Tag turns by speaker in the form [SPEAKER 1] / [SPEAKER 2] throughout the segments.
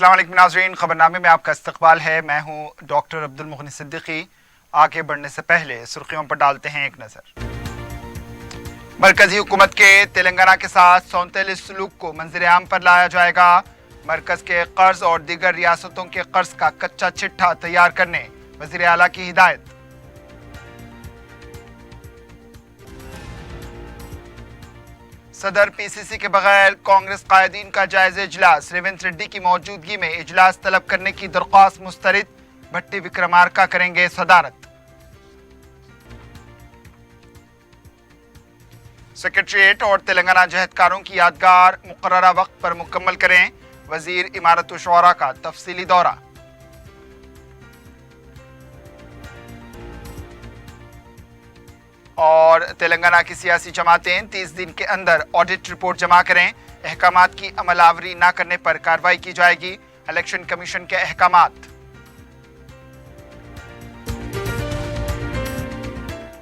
[SPEAKER 1] अस्सलाम वालेकुम नाज़रीन, खबरनामे में आपका इस्तकबाल है। मैं हूं डॉक्टर अब्दुल मुगनी सिद्दीकी। आगे बढ़ने से पहले सुर्खियों पर डालते हैं एक नज़र। मरकजी हुकूमत के तेलंगाना के साथ सौतेले सलूक को मंजर-ए-आम पर लाया जाएगा। मरकज के कर्ज और दीगर रियासतों के कर्ज का कच्चा चिट्ठा तैयार करने वज़ीर आला की हिदायत। सदर पीसीसी के बगैर कांग्रेस कायदीन का जायजा इजलास, रेवंत रेड्डी की मौजूदगी में इजलास तलब करने की दरख्वास्त मुस्तरद, भट्टी विक्रमार्का करेंगे सदारत। सेक्रेटरीट और तेलंगाना जहदकारों की यादगार मुकर्ररा वक्त पर मुकम्मल करें, वजीर इमारत शुरा का तफसीली दौरा। और तेलंगाना की सियासी जमातें 30 दिन के अंदर ऑडिट रिपोर्ट जमा करें, अहकामात की अमलावरी न करने पर कार्रवाई की जाएगी, इलेक्शन कमीशन के अहकामात।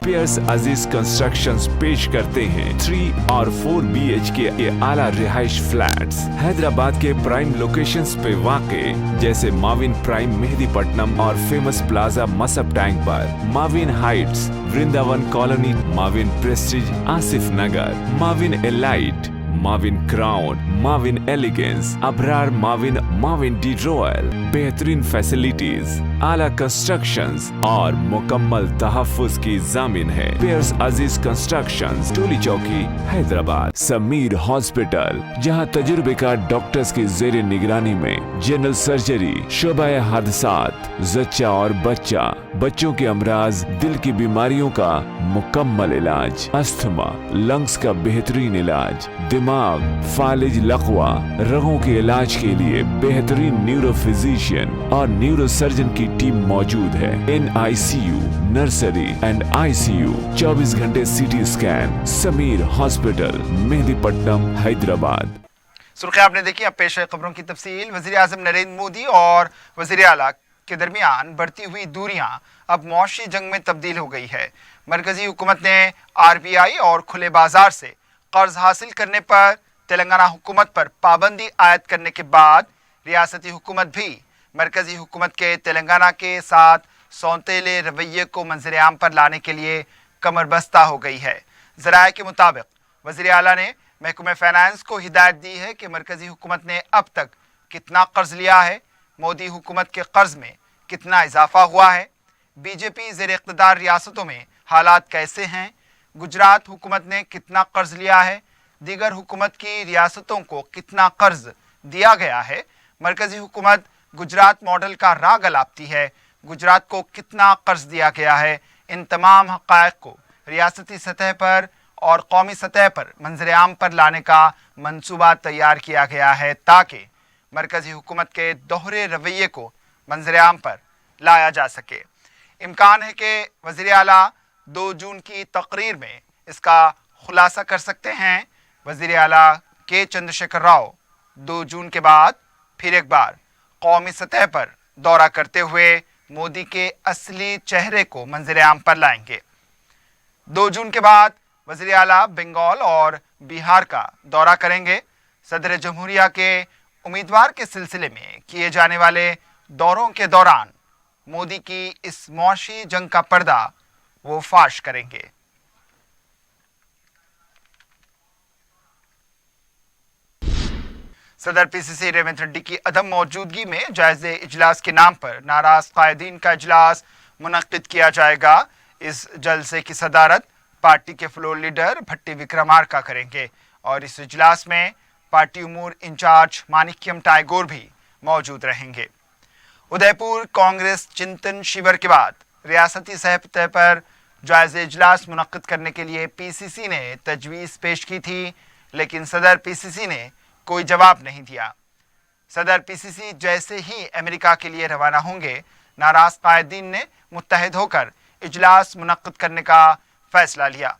[SPEAKER 2] पियर्स अजीज कंस्ट्रक्शंस पेश करते हैं 3 और 4 BHK के आला रिहाइश फ्लैट्स हैदराबाद के प्राइम लोकेशंस पे वाक़े, जैसे माविन प्राइम मेहदीपट्टनम और फेमस प्लाजा मसब टैंक पर, Mavin heights Vrindavan colony, Mavin prestige Asif Nagar, Mavin elite, Mavin crown, Mavin elegance, Abrar Mavin, Mavin de royal, बेहतरीन फैसिलिटीज, आला कंस्ट्रक्शंस और मुकम्मल तहफ्फुज की जामिन है। पियर्स अजीज कंस्ट्रक्शंस, टोली चौकी, हैदराबाद। समीर हॉस्पिटल, जहां तजुर्बेकार डॉक्टर्स की जेर निगरानी में जनरल सर्जरी, शोबा हादसात, जच्चा और बच्चा, बच्चों के अमराज, दिल की बीमारियों का मुकम्मल इलाज, अस्थमा, लंग्स का बेहतरीन इलाज, दिमाग, फालिज, लकवा, रगों के इलाज के लिए बेहतरीन न्यूरो फिजिशियन और न्यूरो सर्जन की टीम मौजूद है। NICU, नर्सरी एंड ICU, 24 घंटे CT scan. Sameer hospital, Mehdipatnam, Hyderabad.
[SPEAKER 1] सुर्खियां आपने देखी, अब पेश है खबरों की तफसील। वज़ीर आज़म नरेंद्र मोदी और वज़ीर आला के दरमियान बढ़ती हुई दूरियां अब मौशी जंग में तब्दील हो गई है। मरकजी हुकूमत ने RBI और खुले बाजार से कर्ज हासिल करने पर तेलंगाना हुकूमत पर पाबंदी आयद करने के बाद रियासती हुकूमत भी मरकजी हुकूमत के तेलंगाना के साथ सौतेले रवैये को मंजर-ए-आम पर लाने के लिए कमर बस्ता हो गई है। ज़राए के मुताबिक वज़ीर आला ने महकमे फाइनेंस को हिदायत दी है कि मरकजी हुकूमत ने अब तक कितना कर्ज लिया है, मोदी हुकूमत के कर्ज में कितना इजाफा हुआ है, BJP ज़ेर इक़्तिदार रियासतों में हालात कैसे हैं, गुजरात हुकूमत ने कितना कर्ज लिया है, दीगर हुकूमत की रियासतों को कितना कर्ज दिया गया है, मरकजी हुकूमत गुजरात मॉडल का राग अलापती है, गुजरात को कितना कर्ज दिया गया है। इन तमाम हक़ाइक़ को रियासती सतह पर और कौमी सतह पर मंजर-ए-आम पर लाने का मंसूबा तैयार किया गया है, ताकि मरकजी हुकूमत के दोहरे रवैये को मंजर-ए-आम पर लाया जा सके। इम्कान है कि वज़ीर आला 2 जून की तकरीर में इसका खुलासा कर सकते हैं। वज़ीर आला के चंद्रशेखर राव 2 जून के बाद फिर एक बार कौमी सतह पर दौरा करते हुए मोदी के असली चेहरे को मंजर-ए-आम पर लाएंगे। 2 जून के बाद वज़ीर आला बंगाल और बिहार का दौरा करेंगे। सदर जमहूरिया के उम्मीदवार के सिलसिले में किए जाने वाले दौरों के दौरान मोदी की इस मौशी जंग का पर्दा वो फाश करेंगे। सदर पीसीसी रेवंत रेड्डी की अदम मौजूदगी में जायजे इजलास के नाम पर नाराज कायदीन का इजलास मुनक्किद किया जाएगा। इस जलसे की सदारत पार्टी के फ्लोर लीडर भट्टी विक्रमार्का करेंगे और इस इजलास में पार्टी उमूर इंचार्ज मानिक्यम टाइगोर भी मौजूद रहेंगे। उदयपुर कांग्रेस चिंतन शिविर के बाद रियासती सतह पर जायजे इजलास मुनक्किद करने के लिए PCC ने तजवीज़ पेश की थी, लेकिन सदर PCC ने कोई जवाब नहीं दिया। सदर PCC जैसे ही अमेरिका के लिए रवाना होंगे, नाराज कायदीन ने मुत्तहिद होकर इजलास मुनक्किद करने का फैसला लिया।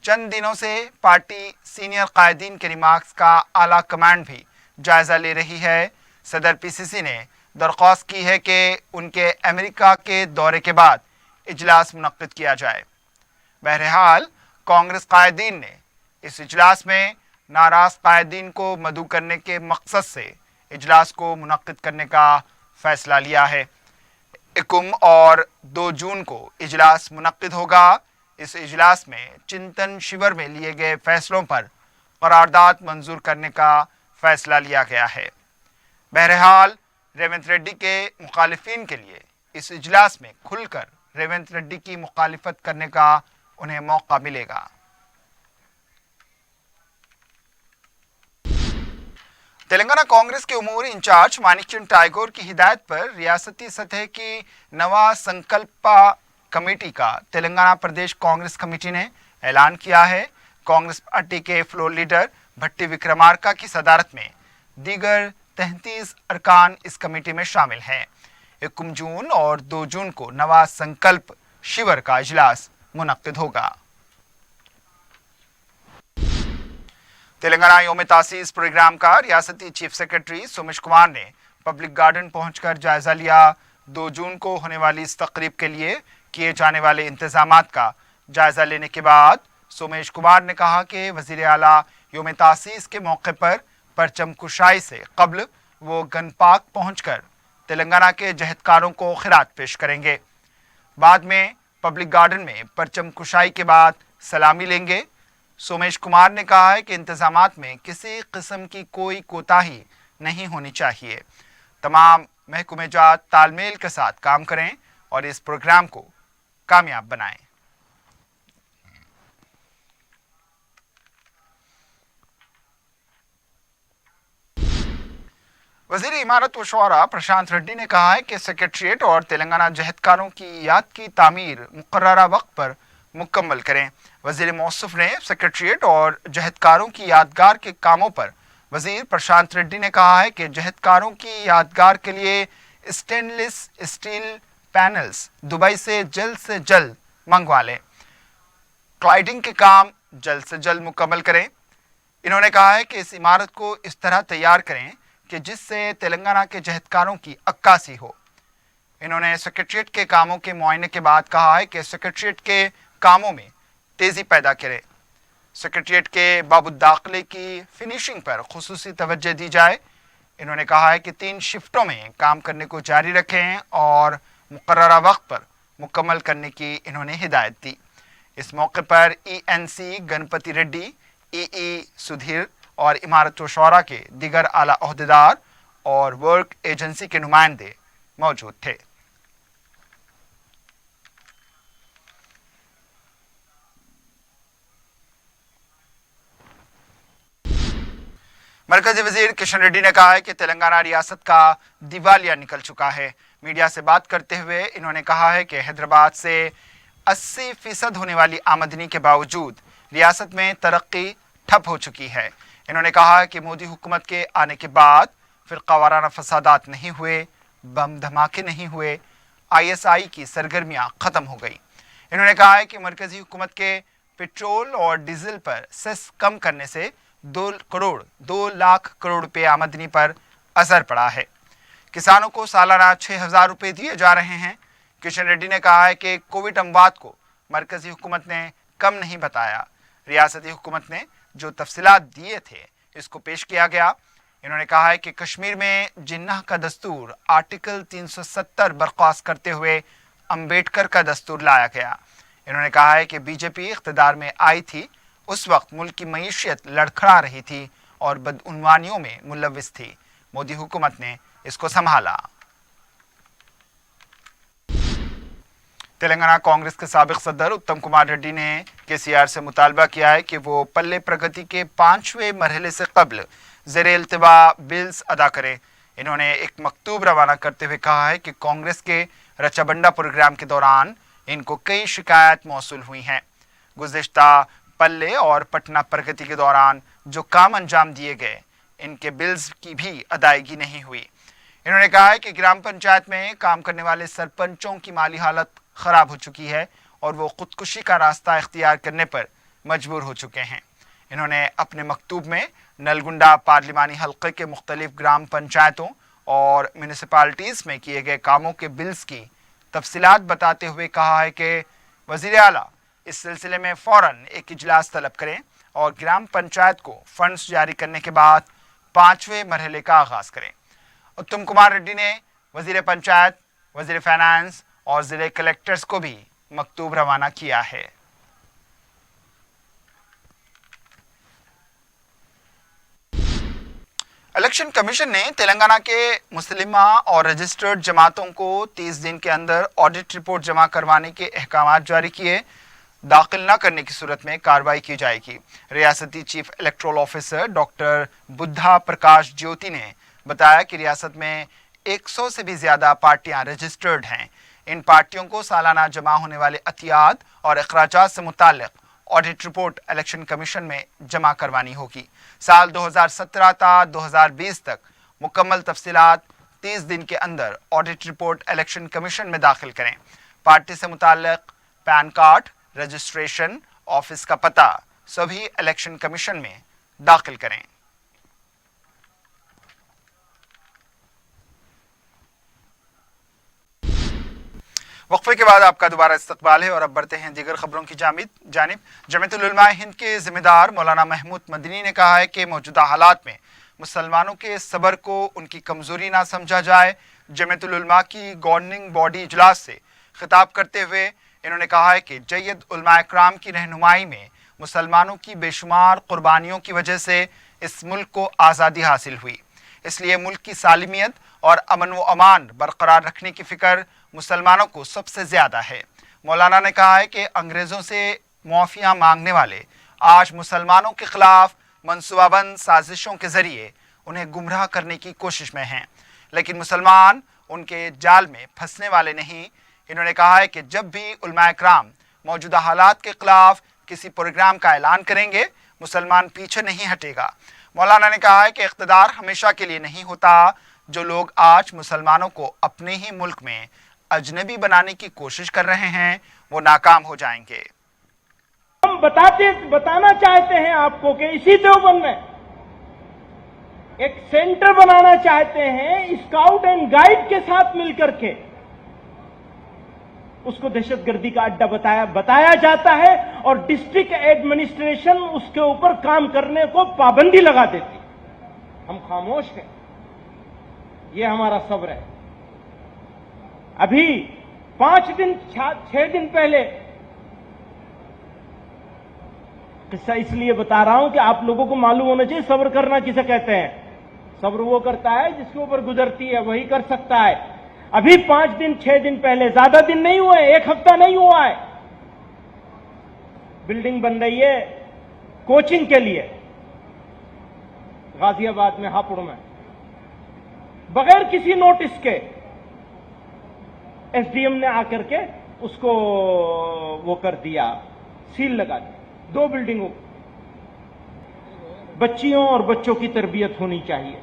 [SPEAKER 1] चंद दिनों से पार्टी सीनियर कायदीन के रिमार्क्स का आला कमांड भी जायजा ले रही है। सदर PCC ने दरख्वास्त की है कि उनके अमेरिका के दौरे के बाद इजलास मुनक्किद किया जाए। बहरहाल कांग्रेस कायदीन ने इस इजलास में नाराज कायदीन को मदऊ करने के मकसद से इजलास को मुनक्किद करने का फैसला लिया है। 1 और 2 जून को इजलास मुनक्किद होगा। इस इजलास में चिंतन शिविर में लिए गए फैसलों पर करारदाद मंजूर करने का फैसला लिया गया है। बहरहाल रेवंत रेड्डी के मुखालिफिन के लिए इस इजलास में खुलकर रेवंत रेड्डी की मुखालिफत करने का उन्हें मौका मिलेगा। तेलंगाना कांग्रेस के उमूर इंचार्ज मानिकचंद टाइगोर की हिदायत पर रियासती सतह की नवा संकल्पा कमेटी का तेलंगाना प्रदेश कांग्रेस कमेटी ने ऐलान किया है। कांग्रेस पार्टी के फ्लोर लीडर भट्टी विक्रमार्का की सदारत में दीगर 33 अरकान इस कमेटी में शामिल हैं। 1 जून और 2 जून को नवा संकल्प शिविर का इजलास मुनक्किद होगा। तेलंगाना यौम तासीस प्रोग्राम का रियासती चीफ सेक्रेटरी सोमेश कुमार ने पब्लिक गार्डन पहुंचकर जायजा लिया। 2 जून को होने वाली इस तकरीब के लिए किए जाने वाले इंतजामात का जायजा लेने के बाद सोमेश कुमार ने कहा कि वजीर आला यौम तासीस के मौके पर परचम कुशाई से कब्ल वो गन पार्क पहुंचकर तेलंगाना के जहदकारों को खिरात पेश करेंगे। बाद में पब्लिक गार्डन में परचम कुशाई के बाद सलामी लेंगे। सोमेश कुमार ने कहा है कि इंतजामात में किसी किस्म की कोई कोताही नहीं होनी चाहिए। तमाम महकमे जात तालमेल के साथ काम करें और इस प्रोग्राम को कामयाब बनाएं। वजीर इमारत व शौरा प्रशांत रेड्डी ने कहा है कि सेक्रेटरीट और तेलंगाना जहदकारों की याद की तामीर मुकर्ररा वक्त पर मुकम्मल करें। वजीर मौसूफ ने सेक्रेटरीट और जहदकारों की यादगार के कामों पर वजीर प्रशांत रेड्डी ने कहा है कि जहदकारों की यादगार के लिए स्टेनलेस स्टील पैनल्स दुबई से जल्द मंगवा लें। क्लाइडिंग के काम जल्द से जल्द मुकम्मल करें। इन्होंने कहा है कि इस इमारत को इस तरह तैयार करें कि जिससे तेलंगाना के जहदकारों की अक्कासी हो। इन्होंने सेक्रेटरीट के कामों के मुआयने के बाद कहा है कि सेक्रेटरीट के कामों में तेजी पैदा करें। सेक्रेटरीट के बाबुल दाखिले की फिनिशिंग पर खुसूसी तवज्जो दी जाए। इन्होंने कहा है कि 3 शिफ्टों में काम करने को जारी रखें और मुकर्ररा वक्त पर मुकम्मल करने की इन्होंने हिदायत दी। इस मौके पर ENC गणपति रेड्डी, EE सुधीर और इमारत व शौरा के दीगर आला ओहदेदार और वर्क एजेंसी के नुमाइंदे मौजूद थे। मरकजी वजीर किशन रेड्डी ने कहा है कि तेलंगाना रियासत का दिवालिया निकल चुका है। मीडिया से बात करते हुए इन्होंने कहा है कि हैदराबाद से 80% होने वाली आमदनी के बावजूद रियासत में तरक्की ठप हो चुकी है। इन्होंने कहा कि मोदी हुकूमत के आने के बाद फिरका वाराना फसादात नहीं हुए, बम धमाके नहीं हुए, ISI की सरगर्मियां खत्म हो गई। इन्होंने कहा है कि मरकजी हुकूमत के पेट्रोल और डीजल पर सेस कम करने से 2 लाख करोड़ रुपए आमदनी पर असर पड़ा है। किसानों को सालाना 6,000 रुपए दिए जा रहे हैं। किशन रेड्डी ने कहा है कि कोविड अमवात को मरकजी हुकूमत ने कम नहीं बताया। रियासती हुकूमत ने जो तफसीलात दिए थे इसको पेश किया गया। इन्होंने कहा है कि कश्मीर में जिन्नाह का दस्तूर आर्टिकल 370 बर्खास्त करते हुए अंबेडकर का दस्तूर लाया गया। इन्होंने कहा है कि बीजेपी इख्तिदार में आई थी, उस वक्त मुल्क की मईशियत लड़खड़ा रही थी और बदउनवानियों में मुलव्विस थी। मोदी हुकूमत ने इसको संभाला। तेलंगाना कांग्रेस के साबिक सदर उत्तम कुमार रेड्डी ने KCR से मुतालबा किया है कि वो पल्ले प्रगति के 5वें मरहले से कबल ज़ेरे इल्तिवा बिल्स अदा करें। इन्होंने एक मकतूब रवाना करते हुए कहा है कि कांग्रेस के रचाबंडा प्रोग्राम के दौरान इनको कई शिकायत मौसूल हुई हैं। गुज़िश्ता पल्ले और पटना प्रगति के दौरान जो काम अंजाम दिए गए, इनके बिल्स की भी अदायगी नहीं हुई। इन्होंने कहा है कि ग्राम पंचायत में काम करने वाले सरपंचों की माली हालत ख़राब हो चुकी है और वो खुदकुशी का रास्ता इख्तियार करने पर मजबूर हो चुके हैं। इन्होंने अपने मकतूब में नलगुंडा पार्लिमानी हल्के के मुख्तलिफ ग्राम पंचायतों और म्यूनिसिपालिटीज़ में किए गए कामों के बिल्स की तफसीलात बताते हुए कहा है कि वज़ीर आला इस सिलसिले में फ़ौरन एक इजलास तलब करें और ग्राम पंचायत को फंड्स जारी करने के बाद 5वें मरहले का आगाज़ करें। उत्तम कुमार रेड्डी ने वजीर पंचायत, वजीर फाइनेंस और जिले कलेक्टर्स को भी मकतूब रवाना किया है। इलेक्शन कमीशन ने तेलंगाना के मुस्लिमा और रजिस्टर्ड जमातों को 30 दिन के अंदर ऑडिट रिपोर्ट जमा करवाने के अहकाम जारी किए। दाखिल न करने की सूरत में कार्रवाई की जाएगी। रियासती chief electoral officer doctor Buddha Prakash Jyoti ने बताया कि रियासत में 100 से भी ज्यादा पार्टियां रजिस्टर्ड हैं। इन पार्टियों को सालाना जमा होने वाले अतियात और अखराजात से मुताल्लिक ऑडिट रिपोर्ट इलेक्शन कमीशन में जमा करवानी होगी। साल 2017 था 2020 तक मुकम्मल तफसीलात 30 दिन के अंदर ऑडिट रिपोर्ट इलेक्शन कमीशन में दाखिल करें। पार्टी से मुताल्लिक पैन कार्ड, रजिस्ट्रेशन, ऑफिस का पता सभी इलेक्शन कमीशन में दाखिल करें। वक्फे के बाद आपका दोबारा इस्तकबाल है और अब बढ़ते हैं दीगर खबरों की जानिब। जमीयतुल उलमा हिंद के जिम्मेदार मौलाना महमूद मदनी ने कहा है कि मौजूदा हालात में मुसलमानों के सब्र को उनकी कमजोरी ना समझा जाए। जमीयतुल उलमा की गवर्निंग बॉडी इजलास से खिताब करते हुए इन्होंने कहा है कि जय्यद उलमा इकराम की रहनुमाई में मुसलमानों की बेशुमार कुर्बानियों की वजह से इस मुल्क को आज़ादी हासिल हुई, इसलिए मुल्क की सालिमियत और अमन व अमान बरकरार रखने की फिक्र मुसलमानों को सबसे ज्यादा है। मौलाना ने कहा है कि अंग्रेजों से मुआफियाँ मांगने वाले आज मुसलमानों के खिलाफ मनसूबाबंद साजिशों के जरिए उन्हें गुमराह करने की कोशिश में हैं, लेकिन मुसलमान उनके जाल में फंसने वाले नहीं। इन्होंने कहा है कि जब भी उलमा इकराम मौजूदा हालात के खिलाफ किसी प्रोग्राम का ऐलान करेंगे, मुसलमान पीछे नहीं हटेगा। मौलाना ने कहा है कि इख्तिदार हमेशा के लिए नहीं होता। जो लोग आज मुसलमानों को अपने ही मुल्क में अजनबी बनाने की कोशिश कर रहे हैं वो नाकाम हो जाएंगे।
[SPEAKER 3] हम बताना चाहते हैं आपको कि इसी देवबंद में एक सेंटर बनाना चाहते हैं, स्काउट एंड गाइड के साथ मिलकर के उसको दहशतगर्दी का अड्डा बताया जाता है और डिस्ट्रिक्ट एडमिनिस्ट्रेशन उसके ऊपर काम करने को पाबंदी लगा देती। हम खामोश हैं, ये हमारा सब्र है। अभी 6 दिन पहले किस्सा इसलिए बता रहा हूं कि आप लोगों को मालूम होना चाहिए सब्र करना किसे कहते हैं। सब्र वो करता है जिसके ऊपर गुजरती है, वही कर सकता है। अभी 6 दिन पहले, ज्यादा दिन नहीं हुए, 1 हफ्ता नहीं हुआ है, बिल्डिंग बन रही है कोचिंग के लिए गाजियाबाद में, हापुड़ में, बगैर किसी नोटिस के एसडीएम ने आकर के उसको वो कर दिया, सील लगा दी। 2 बिल्डिंगों, बच्चियों और बच्चों की तरबियत होनी चाहिए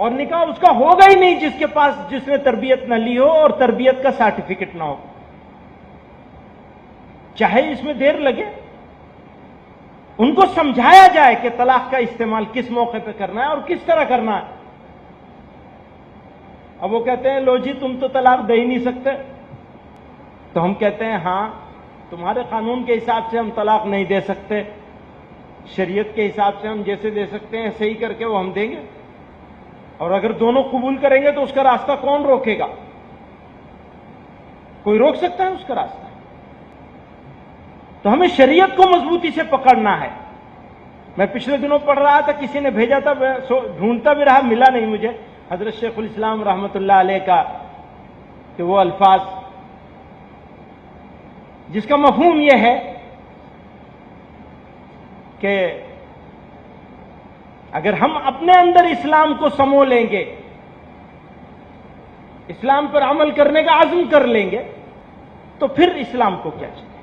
[SPEAKER 3] और निकाह उसका होगा ही नहीं जिसने तरबियत न ली हो और तरबियत का सर्टिफिकेट ना हो, चाहे इसमें देर लगे। उनको समझाया जाए कि तलाक का इस्तेमाल किस मौके पे करना है और किस तरह करना है। अब वो कहते हैं लो जी तुम तो तलाक दे ही नहीं सकते, तो हम कहते हैं हां, तुम्हारे कानून के हिसाब से हम तलाक नहीं दे सकते, शरीयत के हिसाब से हम जैसे दे सकते हैं ऐसे ही करके वो हम देंगे। और अगर दोनों कबूल करेंगे तो उसका रास्ता कौन रोकेगा? कोई रोक सकता है उसका रास्ता? तो हमें शरीयत को मजबूती से पकड़ना है। मैं पिछले दिनों पढ़ रहा था, किसी ने भेजा था, ढूंढता भी रहा, मिला नहीं मुझे, हजरत शेखुल इस्लाम रहमतुल्लाह अलैह का कि वो अल्फाज जिसका मफहूम यह है कि अगर हम अपने अंदर इस्लाम को समो लेंगे, इस्लाम पर अमल करने का आज़म कर लेंगे, तो फिर इस्लाम को क्या चाहिए?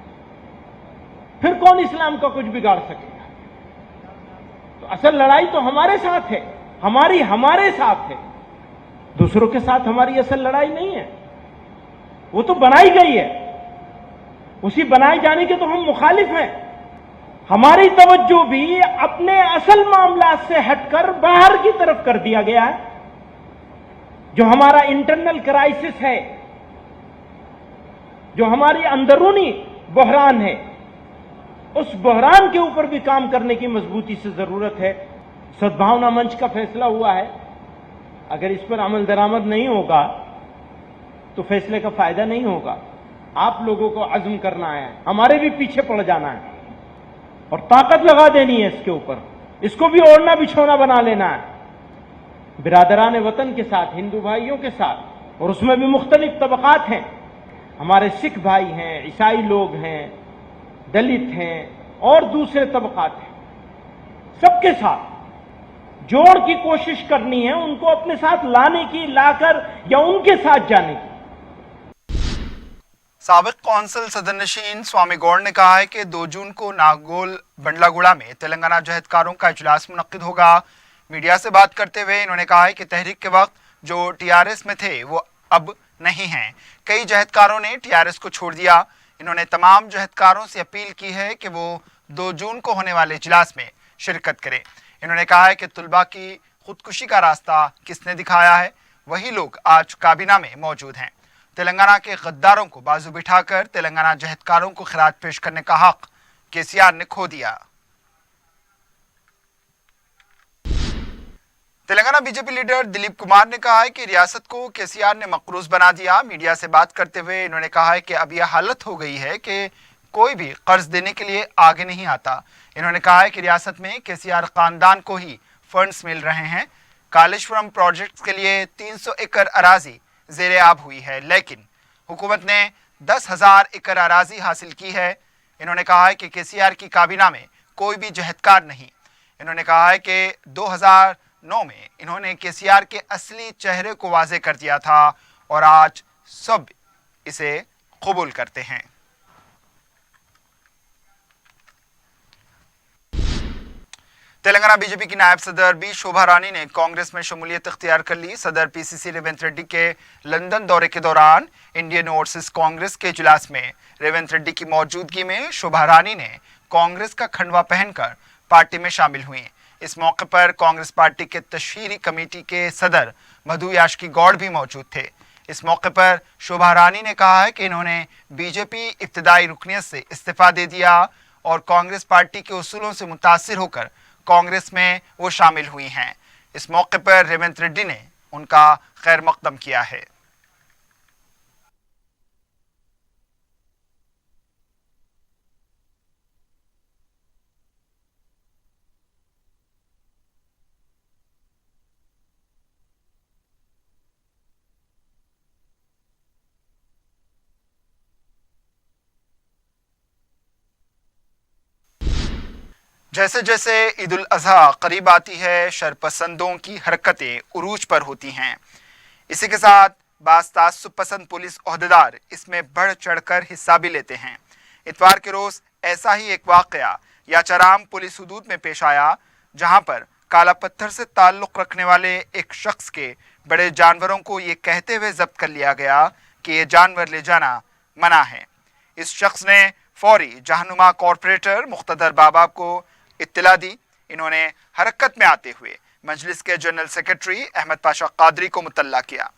[SPEAKER 3] फिर कौन इस्लाम का कुछ बिगाड़ सकेगा? तो असल लड़ाई तो हमारे साथ है, हमारे साथ है, दूसरों के साथ हमारी असल लड़ाई नहीं है। वो तो बनाई गई है, उसी बनाए जाने के तो हम मुखालिफ हैं। हमारी तवज्जो भी अपने असल मामला से हटकर बाहर की तरफ कर दिया गया है। जो हमारा इंटरनल क्राइसिस है, जो हमारी अंदरूनी बहरान है, उस बहरान के ऊपर भी काम करने की मजबूती से जरूरत है। सद्भावना मंच का फैसला हुआ है अगर इस पर अमल दरामद नहीं होगा तो फैसले का फायदा नहीं होगा। आप लोगों को अज़्म करना है, हमारे भी पीछे पड़ जाना है और ताकत लगा देनी है इसके ऊपर, इसको भी ओढ़ना बिछोना बना लेना है बिरादरान वतन के साथ, हिंदू भाइयों के साथ। और उसमें भी मुख्तलिफ तबकात हैं, हमारे सिख भाई हैं, ईसाई लोग हैं, दलित हैं और दूसरे तबकात हैं। सबके साथ जोड़ की कोशिश करनी है, उनको अपने साथ लाने की, लाकर या उनके साथ जाने की।
[SPEAKER 1] साबिक कौंसल सदर नशीन स्वामी गौड़ ने कहा है कि 2 जून को नागोल बंडलागुड़ा में तेलंगाना जहदकारों का इजलास मुनक्किद होगा। मीडिया से बात करते हुए इन्होंने कहा है कि तहरीक के वक्त जो टीआरएस में थे वो अब नहीं हैं। कई जहदकारों ने टीआरएस को छोड़ दिया। इन्होंने तमाम जहदकारों से अपील की है कि वो 2 जून को होने वाले इजलास में शिरकत करें। इन्होंने कहा है कि तुलबा की खुदकुशी का रास्ता किसने दिखाया है, वही लोग आज काबीना में मौजूद हैं। तेलंगाना के गद्दारों को बाजू बिठाकर तेलंगाना जहदकारों को खिराज पेश करने का हक केसीआर ने खो दिया। तेलंगाना बीजेपी लीडर दिलीप कुमार ने कहा है कि रियासत को केसीआर ने मकरूज बना दिया। मीडिया से बात करते हुए इन्होंने कहा है कि अब यह हालत हो गई है कि कोई भी कर्ज देने के लिए आगे नहीं आता। इन्होंने कहा है कि रियासत में केसीआर खानदान को ही फंड्स मिल रहे हैं। कालेश्वरम प्रोजेक्ट के लिए 300 एकड़ अराजी ज़ेरे आब हुई है, लेकिन हुकूमत ने 10,000 एकड़ अराजी हासिल की है। इन्होंने कहा है कि केसीआर की काबीना में कोई भी जहदकार नहीं। इन्होंने कहा है कि 2009 में इन्होंने केसीआर के असली चेहरे को वाज़े कर दिया था और आज सब इसे कबूल करते हैं। तेलंगाना बीजेपी की नायब सदर बी शोभा रानी ने कांग्रेस में शमूलियत इख्तियार कर ली। सदर पीसीसी रेवंत रेड्डी के लंदन दौरे के दौरान इंडियन ओवरसीज कांग्रेस के इजलास में रेवंत रेड्डी की मौजूदगी में शोभा रानी ने कांग्रेस का खंडवा पहनकर पार्टी में शामिल हुई। इस मौके पर कांग्रेस पार्टी के तशहीरी कमेटी के सदर मधु याशकी गौड़ भी मौजूद थे। इस मौके पर शोभा रानी ने कहा है कि इन्होंने बीजेपी इब्तदाई रुकनियत से इस्तीफा दे दिया और कांग्रेस पार्टी के उसूलों से मुतासिर होकर कांग्रेस में वो शामिल हुई हैं। इस मौके पर रेवंत रेड्डी ने उनका खैर मकदम किया है। जैसे जैसे ईद उल अजहा करीब आती है, शरपसंदों की हरकतें उरूज पर होती हैं। इसी के साथ बाज़ तासुब पसंद पुलिस ओहदेदार इसमें बढ़ चढ़कर हिस्सा भी लेते हैं। इतवार के रोज़ ऐसा ही एक वाक़या याचाराम पुलिस हदूद में पेश आया, जहां पर काला पत्थर से ताल्लुक़ रखने वाले एक शख्स के बड़े जानवरों को ये कहते हुए जब्त कर लिया गया कि ये जानवर ले जाना मना है। इस शख्स ने फौरी जहानुमा कॉरपोरेटर मुख्तदर बाबा को इत्तला दी। इन्होंने हरकत में आते हुए मजलिस के जनरल सेक्रेटरी अहमद पाशा कादरी को मुतल्ला किया।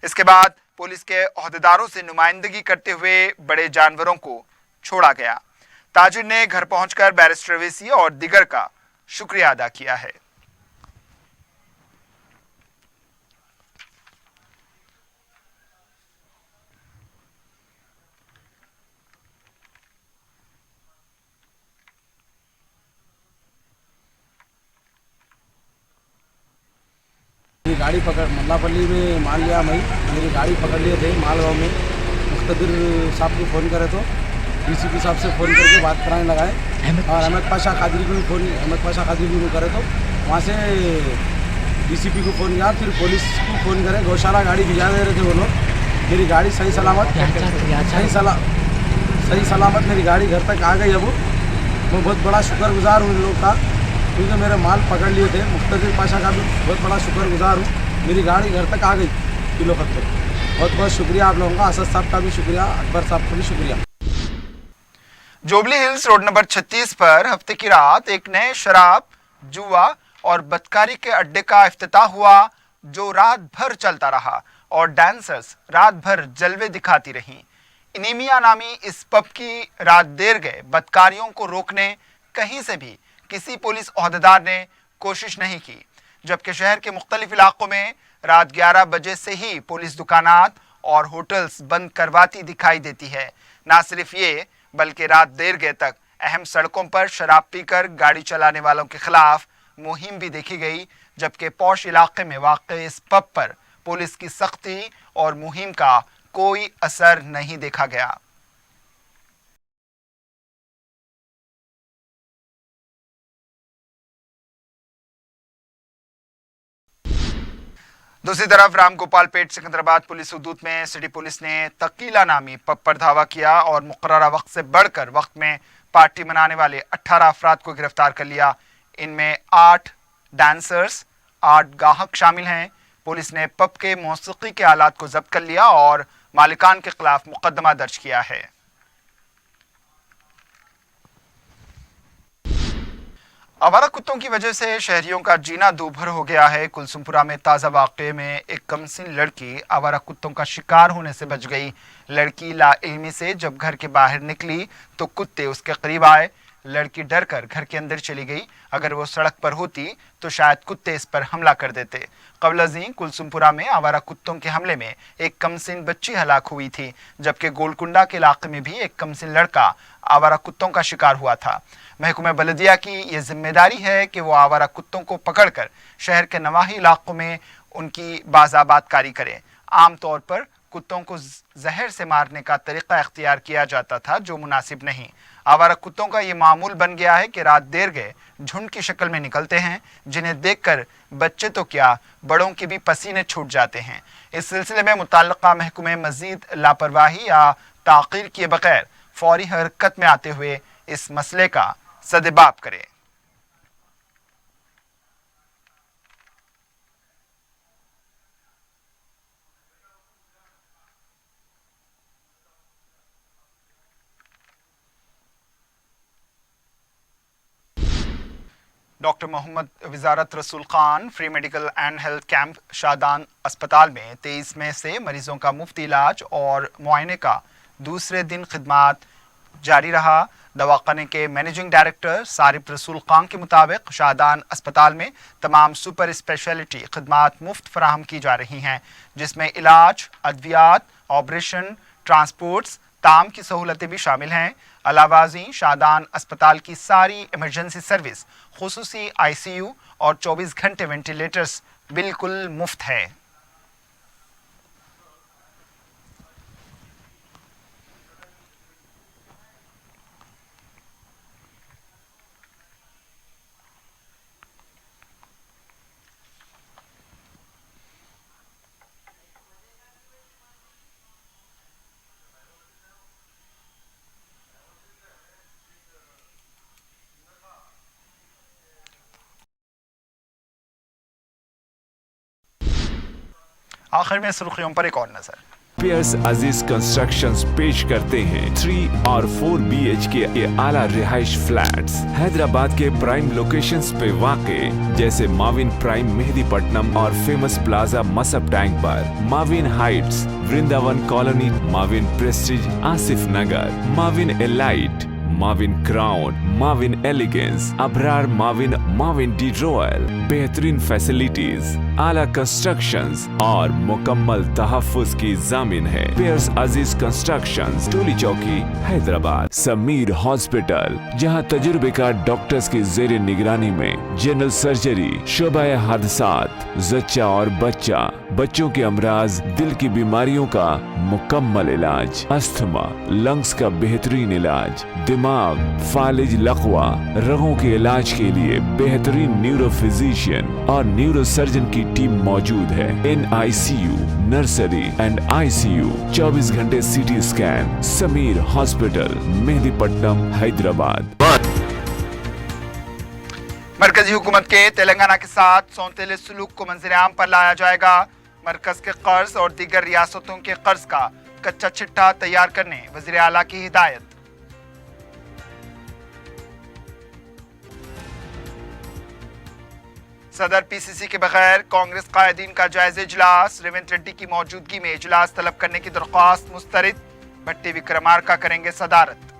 [SPEAKER 1] इसके बाद पुलिस के ओहदेदारों से नुमाइंदगी करते हुए बड़े जानवरों को छोड़ा गया। ताजिर ने घर पहुंचकर बैरिस्टर वेसी और दिगर का शुक्रिया अदा किया है।
[SPEAKER 4] मेरी गाड़ी पकड़ मल्लापल्ली में मान लिया मैं, मेरी गाड़ी पकड़ लिए थे मालगांव में। मुख्तदिर साहब को फ़ोन करे तो डीसीपी साहब से फ़ोन करके बात कराने लगाए और अहमद पाशा कादरी को भी करे तो वहाँ से डीसीपी को फ़ोन किया, फिर पुलिस को फ़ोन करे। गौशाला गाड़ी भिजा दे रहे थे वो लोग। मेरी गाड़ी सही सलामत मेरी गाड़ी घर तक आ गई। अब मैं बहुत बड़ा शुक्रगुजार हूँ इन लोग का, क्योंकि मेरे माल पकड़ लिए थे। मुख्तदिर पाशा का भी बहुत बड़ा शुक्रगुजार हूँ। मेरी गाड़ी घर तक आ गई किलो खत पर। बहुत बहुत शुक्रिया आप लोगों का, असद साहब का भी शुक्रिया, अकबर साहब का भी शुक्रिया।
[SPEAKER 1] जुबली हिल्स रोड नंबर 36 पर हफ्ते की रात एक नए शराब, जुआ और बदकारी के अड्डे का इफ्तिताह हुआ, जो रात भर चलता रहा और डांसर्स रात भर जलवे दिखाती रहीं। इनीमिया नामी इस पब की रात देर गए बदकारियों को रोकने कहीं से भी किसी पुलिस ओहदेदार ने कोशिश नहीं की, जबकि शहर के मुख्तलिफ इलाकों में रात 11 बजे से ही पुलिस दुकानात और होटल्स बंद करवाती दिखाई देती है। ना सिर्फ ये बल्कि रात देर गए तक अहम सड़कों पर शराब पीकर गाड़ी चलाने वालों के खिलाफ मुहिम भी देखी गई, जबकि पौश इलाके में वाक़ इस पब पर पुलिस की सख्ती और मुहिम का कोई असर नहीं देखा गया। दूसरी तरफ रामगोपालपेट सिकंदराबाद पुलिस हदूद में सिटी पुलिस ने तकीला नामी पब पर धावा किया और मुकर्ररा वक्त से बढ़कर वक्त में पार्टी मनाने वाले 18 अफराद को गिरफ्तार कर लिया। इनमें 8 डांसर्स, 8 गाहक शामिल हैं। पुलिस ने पब के मौसीकी के आलात को जब्त कर लिया और मालिकान के खिलाफ मुकदमा दर्ज किया है। आवारा कुत्तों की वजह से शहरियों का जीना दूभर हो गया है। कुलसुमपुरा में ताज़ा वाक़े में एक कमसिन लड़की आवारा कुत्तों का शिकार होने से बच गई। लड़की लाइल्मी से जब घर के बाहर निकली तो कुत्ते उसके करीब आए। लड़की डर कर घर के अंदर चली गई। अगर वो सड़क पर होती तो शायद कुत्ते इस पर हमला कर देते। कबल अज़ीं कुलसुमपुरा में आवारा कुत्तों के हमले में एक कमसिन बच्ची हलाक हुई थी, जबकि गोलकुंडा के इलाके में भी एक कमसिन लड़का आवारा कुत्तों का शिकार हुआ था। महकमे बलदिया की ये जिम्मेदारी है कि वो आवारा कुत्तों को पकड़कर शहर के नवाही इलाकों में उनकी बाज़ाबातकारी करे। आम तौर पर कुत्तों को जहर से मारने का तरीका इख्तियार किया जाता था, जो मुनासिब नहीं। आवारा कुत्तों का ये मामूल बन गया है कि रात देर गए झुंड की शक्ल में निकलते हैं, जिन्हें देखकर बच्चे तो क्या बड़ों के भी पसीने छूट जाते हैं। इस सिलसिले में मुतल्लिका महकमे मजीद लापरवाही या ताक़ीर किए बगैर फौरी हरकत में आते हुए इस मसले का सदेबाब करे। डॉक्टर मोहम्मद वजारत रसूल Khan free medical and health camp Shadan अस्पताल में 23 मई से मरीजों का मुफ्त इलाज और मुआयने का दूसरे दिन खिदमात जारी रहा। दवाखाने के मैनेजिंग डायरेक्टर सारिफ रसूल खान के मुताबिक शादान अस्पताल में तमाम सुपर स्पेशलिटी खिदमात मुफ्त फराहम की जा रही हैं, जिसमें इलाज, अद्वियात, ऑपरेशन, ट्रांसपोर्ट्स, ताम की सहूलतें भी शामिल हैं। अलावाजी शादान अस्पताल की सारी इमरजेंसी सर्विस, खुसूसी ICU और 24 घंटे वेंटिलेटर्स बिल्कुल मुफ्त है। आखिर में सुर्खियों पर एक और नजर।
[SPEAKER 2] पियर्स अजीज कंस्ट्रक्शंस पेश करते हैं 3 और 4 BHK के आला रिहाइश फ्लैट्स हैदराबाद के प्राइम लोकेशंस पे वाक़े, जैसे माविन प्राइम मेहदीपट्टनम और फेमस प्लाजा मसब टैंक पर, Mavin heights Vrindavan colony, Mavin prestige Asif Nagar, Mavin elite, Mavin crown, Mavin elegance, Abrar Mavin, Mavin de royal. बेहतरीन फैसिलिटीज, आला कंस्ट्रक्शंस और मुकम्मल तहफ्फुज की जामिन है। पियर्स अजीज कंस्ट्रक्शंस, टोली चौकी, हैदराबाद। समीर हॉस्पिटल, जहां तजुर्बेकार डॉक्टर्स की जेर निगरानी में जनरल सर्जरी, शोबा हादसात, जच्चा और बच्चा, बच्चों के अमराज, दिल की बीमारियों का मुकम्मल इलाज, अस्थमा, लंग्स का बेहतरीन इलाज, दिमाग, फालिज, लकवा, रगों के इलाज के लिए बेहतरीन न्यूरो फिजिशियन और न्यूरो सर्जन की टीम मौजूद है। NICU, नर्सरी एंड ICU, 24 घंटे CT scan. Sameer hospital, Mehdipatnam, Hyderabad.
[SPEAKER 1] मरकजी हुकूमत के तेलंगाना के साथ सौतेले सलूक को मंजर-ए-आम पर लाया जाएगा। मरकज के कर्ज और दीगर रियासतों के कर्ज का कच्चा चिट्ठा तैयार करने वजीर आला की हिदायत। सदर PCC के बगैर कांग्रेस कायदीन का जायजा इजलास, रेवंत रेड्डी की मौजूदगी में इजलास तलब करने की दरख्वास्त मुस्तरद, भट्टी विक्रमार्का करेंगे सदारत।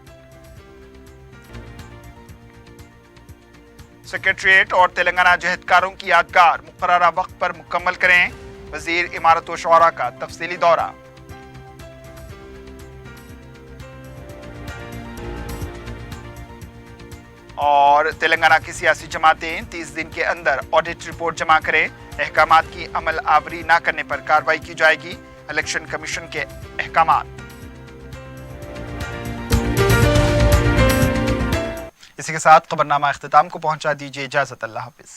[SPEAKER 1] सेक्रेटरीट और तेलंगाना जहदकारों की यादगार मुकर्ररा वक्त पर मुकम्मल करें। वजीर इमारत व शौरा का तफसीली दौरा। और तेलंगाना की सियासी जमातें 30 दिन के अंदर ऑडिट रिपोर्ट जमा करें, अहकामात की अमल आवरी न करने पर कार्रवाई की जाएगी, इलेक्शन कमीशन के अहकामात। इसी के साथ खबरनामा इख्तिताम को पहुंचा, दीजिए इजाजत, अल्लाह हाफिज।